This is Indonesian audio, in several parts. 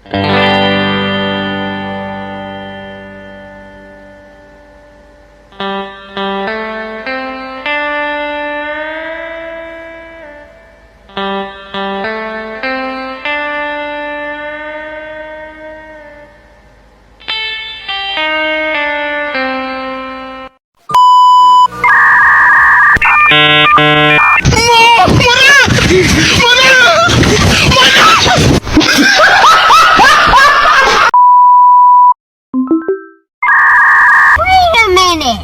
Wait a minute!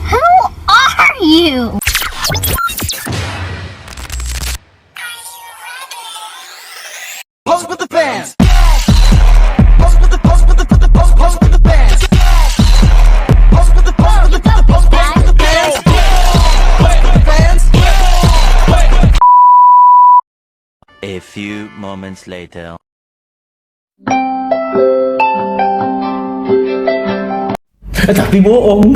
Who are you? Pose with the fans. Pose with the pose with the put the pose with the fans. Pose with the pose with the put the pose with the fans. Pose with the fans. A few moments later. Tapi bohong.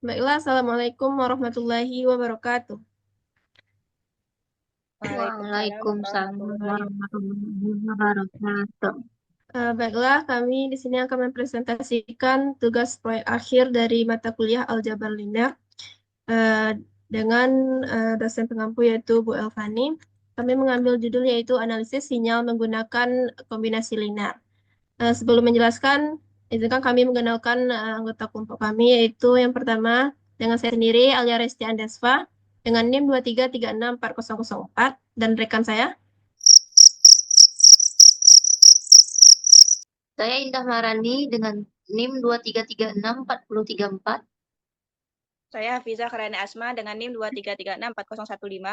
Baiklah, Assalamualaikum warahmatullahi wabarakatuh. Waalaikumsalam warahmatullahi wabarakatuh. Baiklah, kami di sini akan mempresentasikan tugas proyek akhir dari mata kuliah Aljabar Linear dengan dosen pengampu yaitu Bu Elvani. Kami mengambil judul yaitu analisis sinyal menggunakan kombinasi linear. Sebelum menjelaskan, izinkan kami mengenalkan anggota kelompok kami, yaitu yang pertama dengan saya sendiri, Alia Resti Andesva, dengan NIM 2336404, dan rekan saya. Saya Indah Marani dengan NIM 2336434. Saya Hafiza Karani Asma dengan NIM 233640115.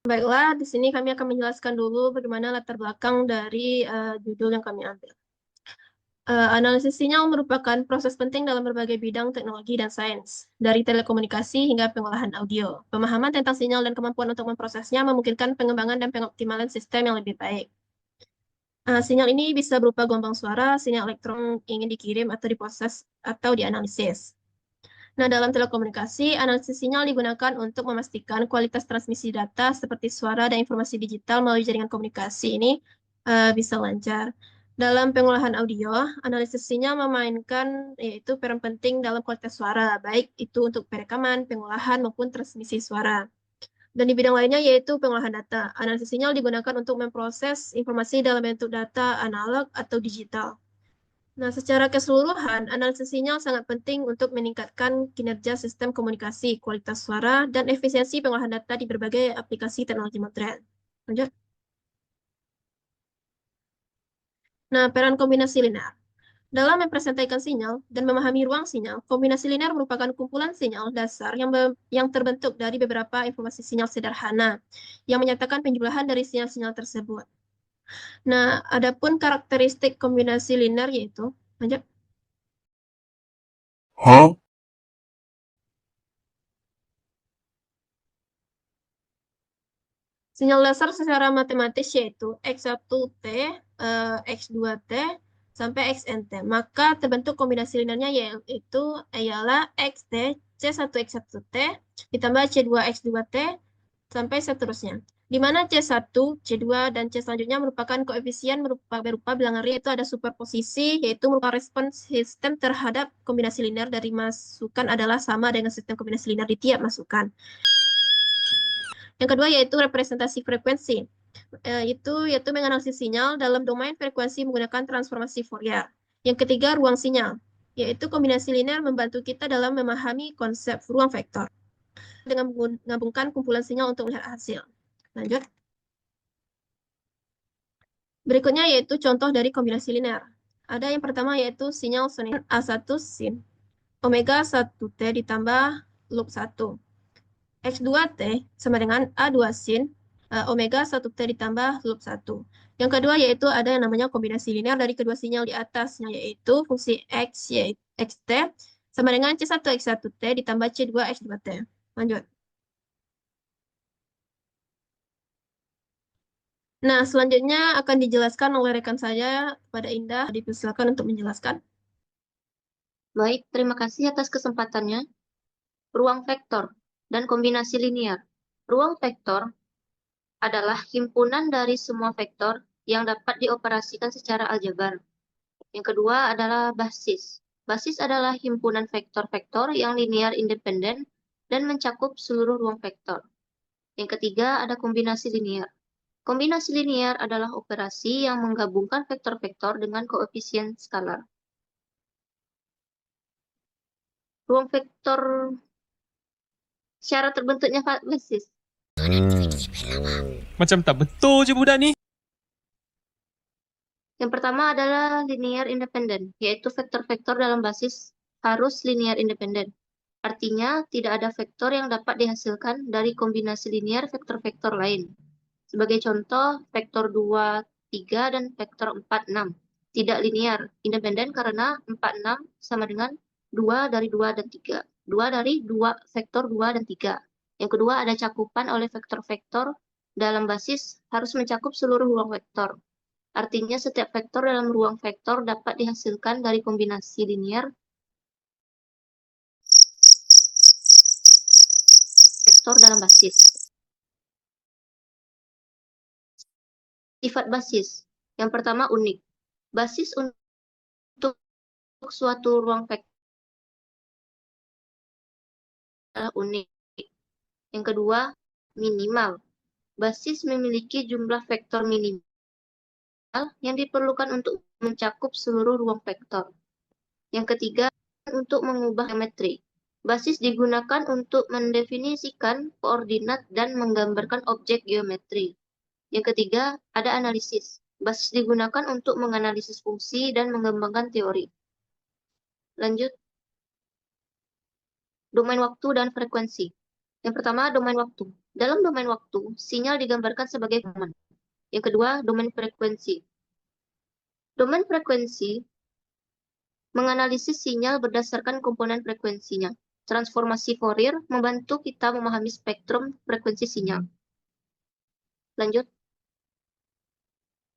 Baiklah, di sini kami akan menjelaskan dulu bagaimana latar belakang dari judul yang kami ambil. Analisis sinyal merupakan proses penting dalam berbagai bidang teknologi dan sains, dari telekomunikasi hingga pengolahan audio. Pemahaman tentang sinyal dan kemampuan untuk memprosesnya memungkinkan pengembangan dan pengoptimalan sistem yang lebih baik. Sinyal ini bisa berupa gelombang suara, sinyal elektron ingin dikirim atau diproses atau dianalisis. Nah, dalam telekomunikasi, analisis sinyal digunakan untuk memastikan kualitas transmisi data seperti suara dan informasi digital melalui jaringan komunikasi ini bisa lancar. Dalam pengolahan audio, analisis sinyal memainkan yaitu peran penting dalam kualitas suara, baik itu untuk perekaman, pengolahan, maupun transmisi suara. Dan di bidang lainnya yaitu pengolahan data. Analisis sinyal digunakan untuk memproses informasi dalam bentuk data analog atau digital. Nah, secara keseluruhan, analisis sinyal sangat penting untuk meningkatkan kinerja sistem komunikasi, kualitas suara, dan efisiensi pengolahan data di berbagai aplikasi teknologi modern. Lanjut. Nah, peran kombinasi linear. Dalam mempresentasikan sinyal dan memahami ruang sinyal, kombinasi linear merupakan kumpulan sinyal dasar yang terbentuk dari beberapa informasi sinyal sederhana yang menyatakan penjumlahan dari sinyal-sinyal tersebut. Nah, adapun karakteristik kombinasi linear yaitu, lanjut. Sinyal dasar secara matematis yaitu X1T, X2T, sampai XNT. Maka terbentuk kombinasi linearnya yaitu ialah XT, C1, X1T, ditambah C2, X2T, sampai seterusnya. Di mana C1, C2, dan C selanjutnya merupakan koefisien berupa bilangan real, yaitu ada superposisi, yaitu merupakan respons sistem terhadap kombinasi linear dari masukan adalah sama dengan sistem kombinasi linear di tiap masukan. Yang kedua yaitu representasi frekuensi. Yaitu menganalisis sinyal dalam domain frekuensi menggunakan transformasi Fourier. Yang ketiga, ruang sinyal, yaitu kombinasi linear membantu kita dalam memahami konsep ruang vektor dengan menggabungkan kumpulan sinyal untuk melihat hasil. Lanjut. Berikutnya yaitu contoh dari kombinasi linear. Ada yang pertama yaitu sinyal sonik A1 sin omega 1T ditambah loop 1. X2T sama dengan A2 sin omega 1T ditambah loop 1. Yang kedua yaitu ada yang namanya kombinasi linear dari kedua sinyal di atasnya, yaitu fungsi X, XT sama dengan C1 X1T ditambah C2 X2T. Lanjut. Nah, selanjutnya akan dijelaskan oleh rekan saya kepada Indah. Dipersilakan untuk menjelaskan. Baik, terima kasih atas kesempatannya. Ruang vektor dan kombinasi linear. Ruang vektor adalah himpunan dari semua vektor yang dapat dioperasikan secara aljabar. Yang kedua adalah basis. Basis adalah himpunan vektor-vektor yang linear independen dan mencakup seluruh ruang vektor. Yang ketiga ada kombinasi linear. Kombinasi linear adalah operasi yang menggabungkan vektor-vektor dengan koefisien skalar. Ruang vektor syarat terbentuknya basis. Macam tak betul je budak ni. Yang pertama adalah linear independen, yaitu vektor-vektor dalam basis harus linear independen. Artinya, tidak ada vektor yang dapat dihasilkan dari kombinasi linear vektor-vektor lain. Sebagai contoh, vektor 2, 3, dan vektor 4, 6. Tidak linear, independen karena 4, 6 sama dengan 2 dari 2 dan 3. 2 dari 2 vektor 2 dan 3. Yang kedua, ada cakupan oleh vektor-vektor dalam basis harus mencakup seluruh ruang vektor. Artinya, setiap vektor dalam ruang vektor dapat dihasilkan dari kombinasi linear vektor dalam basis. Sifat basis. Yang pertama, unik. Basis untuk suatu ruang vektor adalah unik. Yang kedua, minimal. Basis memiliki jumlah vektor minimal yang diperlukan untuk mencakup seluruh ruang vektor. Yang ketiga, untuk mengubah geometri. Basis digunakan untuk mendefinisikan koordinat dan menggambarkan objek geometri. Yang ketiga, ada analisis. Basis digunakan untuk menganalisis fungsi dan mengembangkan teori. Lanjut. Domain waktu dan frekuensi. Yang pertama, domain waktu. Dalam domain waktu, sinyal digambarkan sebagai momen. Yang kedua, domain frekuensi. Domain frekuensi menganalisis sinyal berdasarkan komponen frekuensinya. Transformasi Fourier membantu kita memahami spektrum frekuensi sinyal. Lanjut.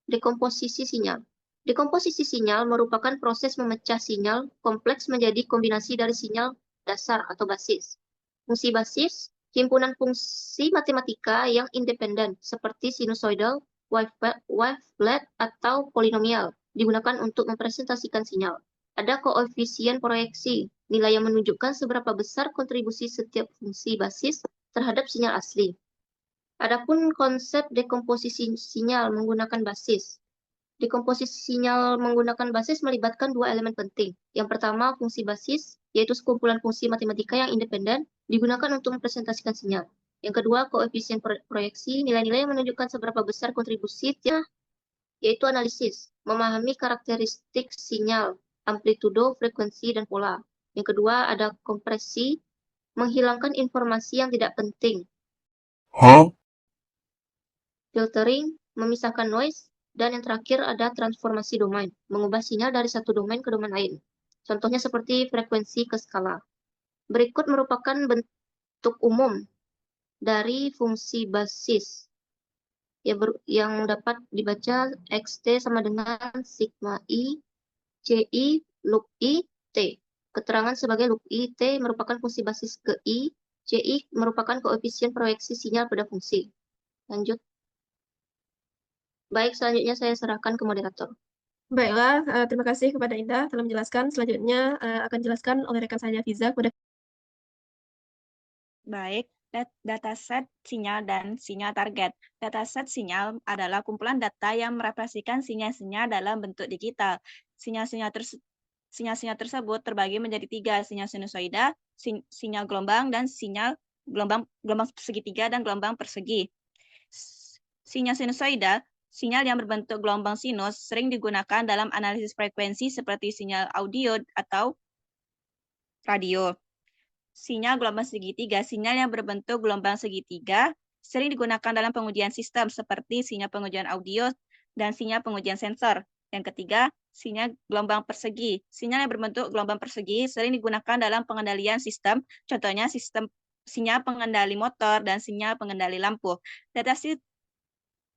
Dekomposisi sinyal. Dekomposisi sinyal merupakan proses memecah sinyal kompleks menjadi kombinasi dari sinyal dasar atau basis. Fungsi basis, himpunan fungsi matematika yang independen seperti sinusoidal, wavelet, atau polinomial digunakan untuk mempresentasikan sinyal. Ada koefisien proyeksi, nilai yang menunjukkan seberapa besar kontribusi setiap fungsi basis terhadap sinyal asli. Adapun konsep dekomposisi sinyal menggunakan basis. Dekomposisi sinyal menggunakan basis melibatkan dua elemen penting. Yang pertama, fungsi basis, yaitu sekumpulan fungsi matematika yang independen, digunakan untuk mempresentasikan sinyal. Yang kedua, koefisien proyeksi, nilai-nilai yang menunjukkan seberapa besar kontribusinya, yaitu analisis, memahami karakteristik sinyal, amplitudo, frekuensi, dan pola. Yang kedua, ada kompresi, menghilangkan informasi yang tidak penting. Filtering, memisahkan noise, dan yang terakhir ada transformasi domain, mengubah sinyal dari satu domain ke domain lain. Contohnya seperti frekuensi ke skala. Berikut merupakan bentuk umum dari fungsi basis yang dapat dibaca xt sama dengan sigma i ci loop i t. Keterangan sebagai loop i t merupakan fungsi basis ke i, ci merupakan koefisien proyeksi sinyal pada fungsi. Lanjut. Baik, selanjutnya saya serahkan ke moderator. Baiklah, terima kasih kepada Indah telah menjelaskan. Selanjutnya akan dijelaskan oleh rekan saya Fiza kepada. Baik, dataset sinyal dan sinyal target. Dataset sinyal adalah kumpulan data yang merepresentasikan sinyal-sinyal dalam bentuk digital. Sinyal-sinyal tersebut terbagi menjadi 3, sinyal sinusoida, sinyal gelombang, dan sinyal gelombang segitiga dan gelombang persegi. Sinyal sinusoida, sinyal yang berbentuk gelombang sinus, sering digunakan dalam analisis frekuensi seperti sinyal audio atau radio. Sinyal gelombang segitiga, sinyal yang berbentuk gelombang segitiga, sering digunakan dalam pengujian sistem seperti sinyal pengujian audio dan sinyal pengujian sensor. Yang ketiga, sinyal gelombang persegi. Sinyal yang berbentuk gelombang persegi sering digunakan dalam pengendalian sistem, contohnya sistem sinyal pengendali motor dan sinyal pengendali lampu.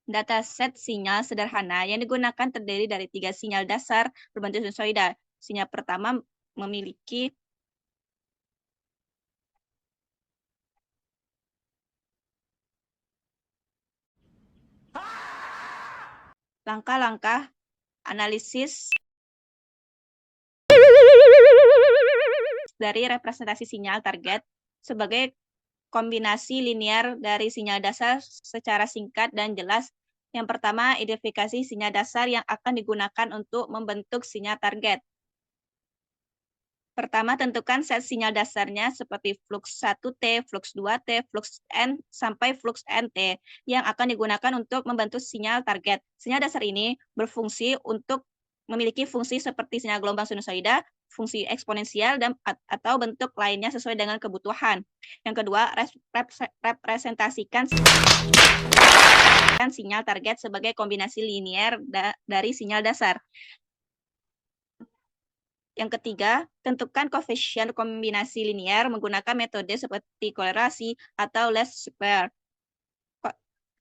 Dataset sinyal sederhana yang digunakan terdiri dari 3 sinyal dasar berbentuk sinusoida. Sinyal pertama memiliki langkah-langkah analisis dari representasi sinyal target sebagai kombinasi linear dari sinyal dasar secara singkat dan jelas. Yang pertama, identifikasi sinyal dasar yang akan digunakan untuk membentuk sinyal target. Pertama, tentukan set sinyal dasarnya seperti flux 1T, flux 2T, flux N, sampai flux NT yang akan digunakan untuk membentuk sinyal target. Sinyal dasar ini berfungsi untuk memiliki fungsi seperti sinyal gelombang sinusoida, fungsi eksponensial, dan atau bentuk lainnya sesuai dengan kebutuhan. Yang kedua, representasikan sinyal target sebagai kombinasi linear dari sinyal dasar. Yang ketiga, tentukan koefisien kombinasi linear menggunakan metode seperti korelasi atau least square.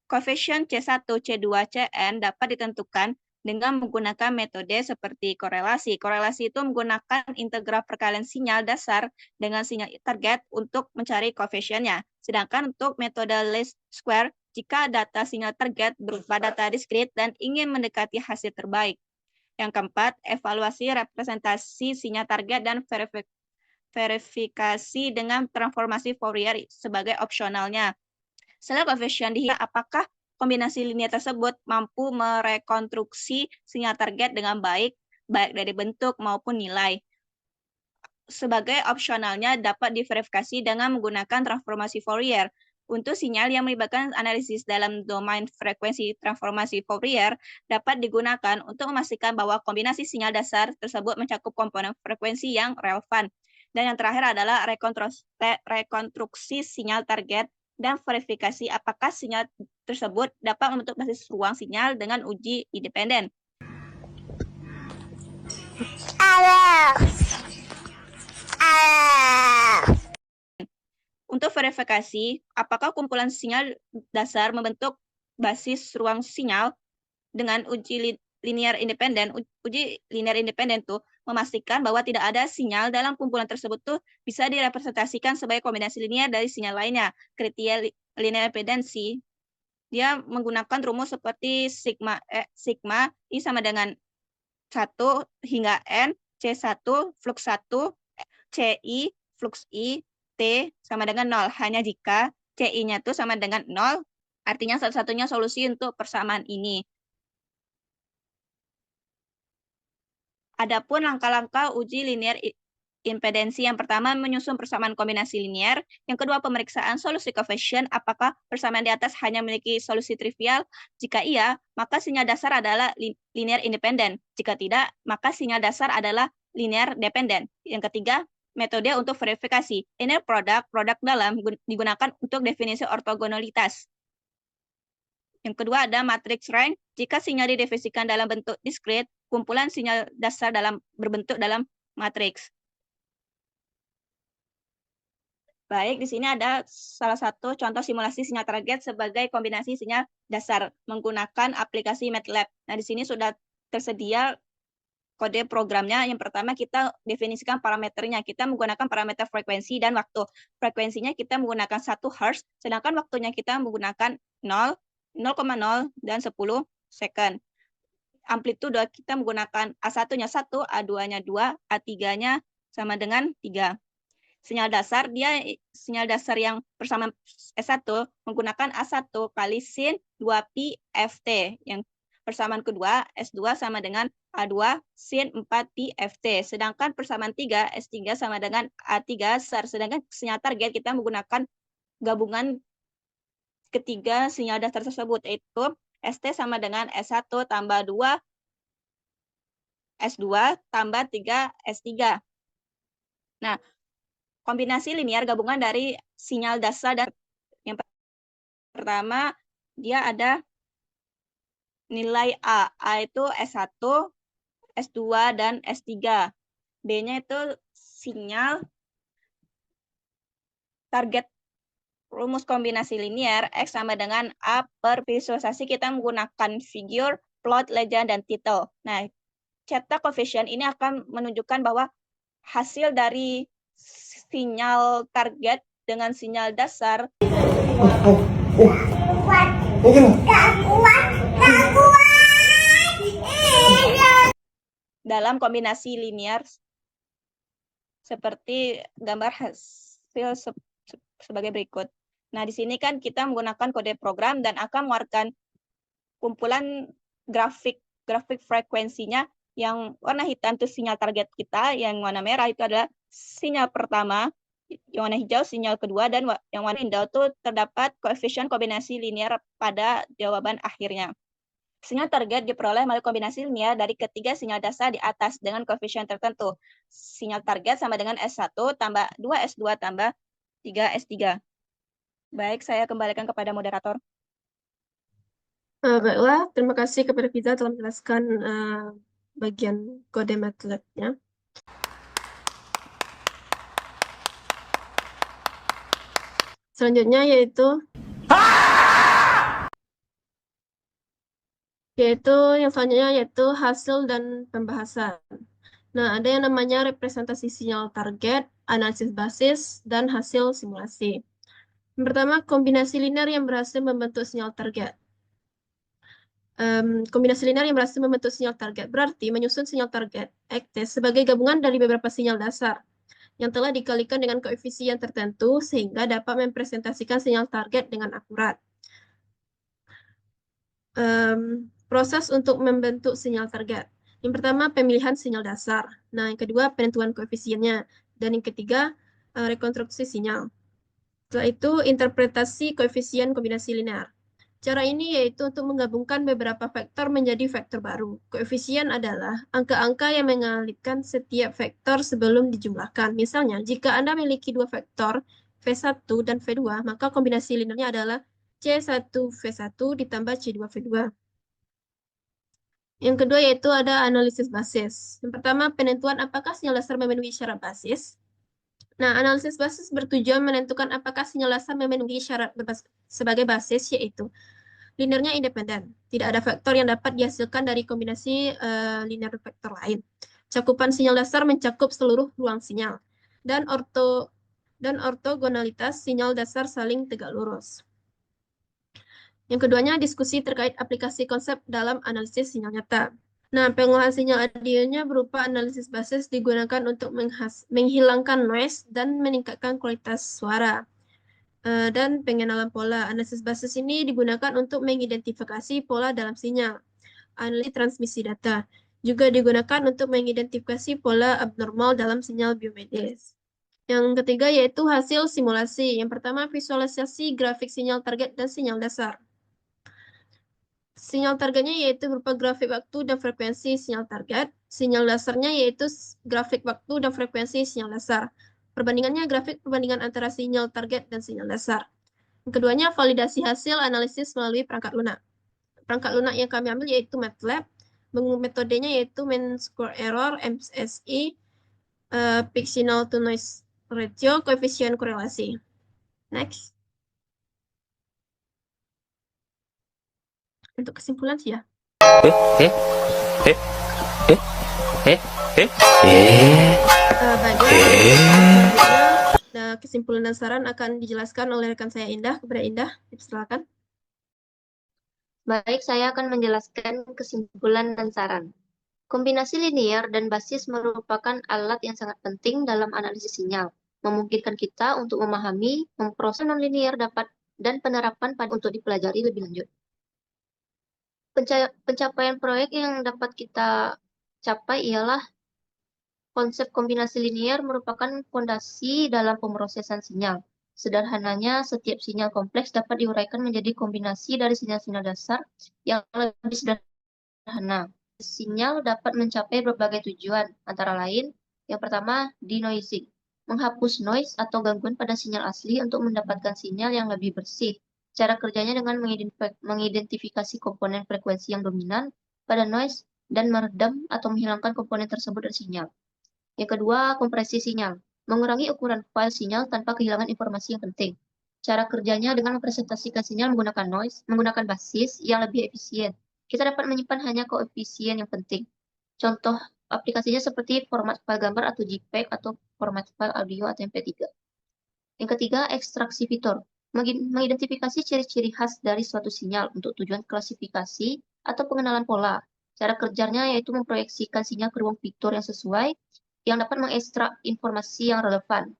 Koefisien C1, C2, Cn dapat ditentukan dengan menggunakan metode seperti korelasi. Korelasi itu menggunakan integral perkalian sinyal dasar dengan sinyal target untuk mencari koefisiennya. Sedangkan untuk metode least square, jika data sinyal target berupa data diskrit dan ingin mendekati hasil terbaik. Yang keempat, evaluasi representasi sinyal target dan verifikasi dengan transformasi Fourier sebagai opsionalnya. Setelah koefisien dihitung, apakah kombinasi linear tersebut mampu merekonstruksi sinyal target dengan baik dari bentuk maupun nilai. Sebagai opsionalnya dapat diverifikasi dengan menggunakan transformasi Fourier. Untuk sinyal yang melibatkan analisis dalam domain frekuensi transformasi Fourier dapat digunakan untuk memastikan bahwa kombinasi sinyal dasar tersebut mencakup komponen frekuensi yang relevan. Dan yang terakhir adalah rekonstruksi sinyal target dan verifikasi apakah sinyal tersebut dapat membentuk basis ruang sinyal dengan uji independen. Untuk verifikasi, apakah kumpulan sinyal dasar membentuk basis ruang sinyal dengan uji linear independen. Uji linear independen tuh memastikan bahwa tidak ada sinyal dalam kumpulan tersebut tuh bisa direpresentasikan sebagai kombinasi linear dari sinyal lainnya. Kriteria linear independensi, dia menggunakan rumus seperti sigma I sama dengan 1 hingga N, C1, flux 1, CI, flux I, T sama dengan 0. Hanya jika CI-nya itu sama dengan 0, artinya satu-satunya solusi untuk persamaan ini. Adapun langkah-langkah uji linear impedensi, yang pertama menyusun persamaan kombinasi linear, yang kedua pemeriksaan solusi koefisien, apakah persamaan di atas hanya memiliki solusi trivial, jika iya, maka sinyal dasar adalah linear independen, jika tidak, maka sinyal dasar adalah linear dependen. Yang ketiga, metode untuk verifikasi. Inner product dalam digunakan untuk definisi ortogonalitas. Yang kedua ada matrix rank. Jika sinyal didefinisikan dalam bentuk diskrit, kumpulan sinyal dasar berbentuk dalam matriks. Baik, di sini ada salah satu contoh simulasi sinyal target sebagai kombinasi sinyal dasar menggunakan aplikasi MATLAB. Nah, di sini sudah tersedia kode programnya. Yang pertama kita definisikan parameternya. Kita menggunakan parameter frekuensi dan waktu. Frekuensinya kita menggunakan 1 Hz, sedangkan waktunya kita menggunakan 0, 0,0, dan 10 second. Amplitude kita menggunakan A1-nya 1, A2-nya 2, A3-nya sama dengan 3. Sinyal dasar yang persamaan S1 menggunakan A1 kali sin 2pi Ft. Yang persamaan kedua S2 sama dengan A2 sin 4pi Ft. Sedangkan persamaan 3 S3 sama dengan A3 SAR. Sedangkan sinyal target kita menggunakan gabungan ketiga sinyal dasar tersebut, yaitu ST sama dengan S1 tambah 2 S2 tambah 3 S3. Nah, kombinasi linear gabungan dari sinyal dasar dan yang pertama dia ada nilai A. A itu S1, S2, dan S3. B-nya itu sinyal target rumus kombinasi linear X sama dengan A per visualisasi kita menggunakan figure, plot, legend, dan title. Nah, cetak koefisien ini akan menunjukkan bahwa hasil dari sinyal target dengan sinyal dasar dalam kombinasi linear seperti gambar hasil sebagai berikut. Nah, di sini kan kita menggunakan kode program dan akan mengeluarkan kumpulan grafik frekuensinya. Yang warna hitam itu sinyal target kita, yang warna merah itu adalah sinyal pertama, yang warna hijau sinyal kedua, dan yang warna hijau itu terdapat koefisien kombinasi linear pada jawaban akhirnya. Sinyal target diperoleh melalui kombinasi linear dari ketiga sinyal dasar di atas dengan koefisien tertentu. Sinyal target sama dengan S1 tambah 2S2 tambah 3S3. Baik, saya kembalikan kepada moderator. Baiklah, terima kasih kepada Fiza telah menjelaskan bagian kode MATLAB-nya. Selanjutnya yaitu yang selanjutnya yaitu hasil dan pembahasan. Nah, ada yang namanya representasi sinyal target, analisis basis, dan hasil simulasi. Yang pertama, kombinasi linear yang berhasil membentuk sinyal target. Kombinasi linear yang berhasil membentuk sinyal target berarti menyusun sinyal target X sebagai gabungan dari beberapa sinyal dasar yang telah dikalikan dengan koefisien tertentu sehingga dapat mempresentasikan sinyal target dengan akurat. Proses untuk membentuk sinyal target. Yang pertama, pemilihan sinyal dasar. Nah, yang kedua, penentuan koefisiennya. Dan yang ketiga, rekonstruksi sinyal. Setelah itu, interpretasi koefisien kombinasi linear. Cara ini yaitu untuk menggabungkan beberapa vektor menjadi vektor baru. Koefisien adalah angka-angka yang mengalihkan setiap vektor sebelum dijumlahkan. Misalnya, jika Anda memiliki dua vektor, V1 dan V2, maka kombinasi linearnya adalah C1V1 ditambah C2V2. Yang kedua yaitu ada analisis basis. Yang pertama, penentuan apakah sinyal dasar memenuhi syarat basis. Nah, analisis basis bertujuan menentukan apakah sinyal dasar memenuhi syarat sebagai basis, yaitu linearnya independen. Tidak ada vektor yang dapat dihasilkan dari kombinasi linear vektor lain. Cakupan sinyal dasar mencakup seluruh ruang sinyal. Dan ortogonalitas sinyal dasar saling tegak lurus. Yang keduanya, diskusi terkait aplikasi konsep dalam analisis sinyal nyata. Nah, pengolahan sinyal audionya berupa analisis basis digunakan untuk menghilangkan noise dan meningkatkan kualitas suara. Dan pengenalan pola. Analisis basis ini digunakan untuk mengidentifikasi pola dalam sinyal. Analisis transmisi data juga digunakan untuk mengidentifikasi pola abnormal dalam sinyal biomedis. Yang ketiga yaitu hasil simulasi. Yang pertama, visualisasi grafik sinyal target dan sinyal dasar. Sinyal targetnya yaitu berupa grafik waktu dan frekuensi sinyal target. Sinyal dasarnya yaitu grafik waktu dan frekuensi sinyal dasar. Perbandingannya grafik perbandingan antara sinyal target dan sinyal dasar. Yang keduanya, validasi hasil analisis melalui perangkat lunak. Perangkat lunak yang kami ambil yaitu MATLAB. Metodenya yaitu mean square error, MSI, peak signal to noise ratio, koefisien korelasi. Next. Untuk kesimpulan sih ya. Nah, kesimpulan dan saran akan dijelaskan oleh rekan saya Indah. Kepada Indah, silakan. Baik, saya akan menjelaskan kesimpulan dan saran. Kombinasi linear dan basis merupakan alat yang sangat penting dalam analisis sinyal, memungkinkan kita untuk memahami, memproses nonlinear dan penerapan untuk dipelajari lebih lanjut. Pencapaian proyek yang dapat kita capai ialah konsep kombinasi linear merupakan fondasi dalam pemrosesan sinyal. Sederhananya, setiap sinyal kompleks dapat diuraikan menjadi kombinasi dari sinyal-sinyal dasar yang lebih sederhana. Sinyal dapat mencapai berbagai tujuan, antara lain, yang pertama, denoising, menghapus noise atau gangguan pada sinyal asli untuk mendapatkan sinyal yang lebih bersih. Cara kerjanya dengan mengidentifikasi komponen frekuensi yang dominan pada noise dan meredam atau menghilangkan komponen tersebut dari sinyal. Yang kedua, kompresi sinyal, mengurangi ukuran file sinyal tanpa kehilangan informasi yang penting. Cara kerjanya dengan mempresentasikan sinyal menggunakan basis yang lebih efisien. Kita dapat menyimpan hanya koefisien yang penting. Contoh aplikasinya seperti format file gambar atau JPEG atau format file audio atau MP3. Yang ketiga, ekstraksi fitur. Mengidentifikasi ciri-ciri khas dari suatu sinyal untuk tujuan klasifikasi atau pengenalan pola. Cara kerjanya yaitu memproyeksikan sinyal ke ruang fitur yang sesuai yang dapat mengekstrak informasi yang relevan.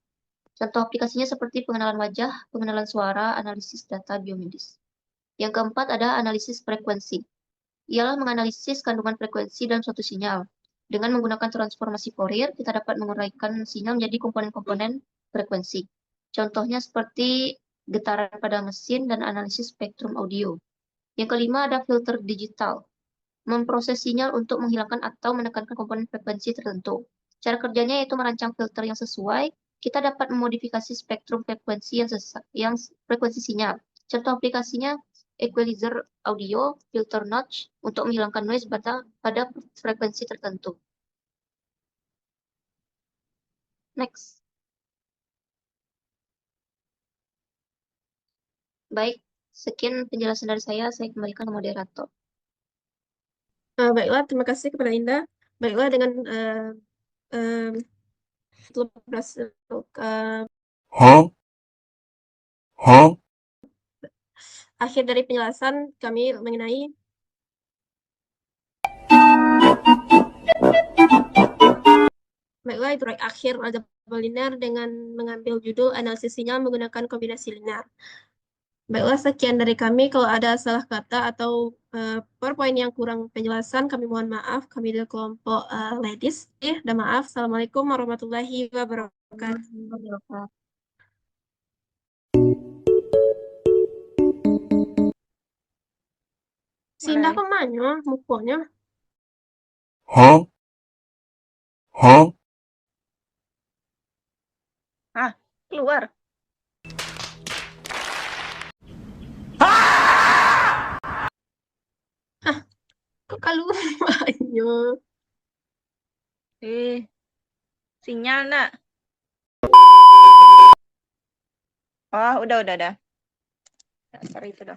Contoh aplikasinya seperti pengenalan wajah, pengenalan suara, analisis data biomedis. Yang keempat ada analisis frekuensi. Ialah menganalisis kandungan frekuensi dalam suatu sinyal. Dengan menggunakan transformasi Fourier, kita dapat menguraikan sinyal menjadi komponen-komponen frekuensi. Contohnya seperti getaran pada mesin dan analisis spektrum audio. Yang kelima ada filter digital. Memproses sinyal untuk menghilangkan atau menekankan komponen frekuensi tertentu. Cara kerjanya yaitu merancang filter yang sesuai. Kita dapat memodifikasi spektrum frekuensi yang frekuensi sinyal. Contoh aplikasinya equalizer audio, filter notch untuk menghilangkan noise pada frekuensi tertentu. Next. Baik, sekian penjelasan dari saya kembalikan ke moderator. Baiklah, terima kasih kepada Indah. Baiklah, dengan akhir dari penjelasan kami mengenai baiklah, itu akhir aljabar linear dengan mengambil judul analisis sinyal menggunakan kombinasi linear. Baiklah, sekian dari kami. Kalau ada salah kata atau PowerPoint yang kurang penjelasan, kami mohon maaf. Kami dari kelompok ladies. Dan maaf. Assalamualaikum warahmatullahi wabarakatuh. Sinda kemana mukanya? Keluar. Kok keluar banyak? Sinyal nak. Oh, udah. Sorry itu dah.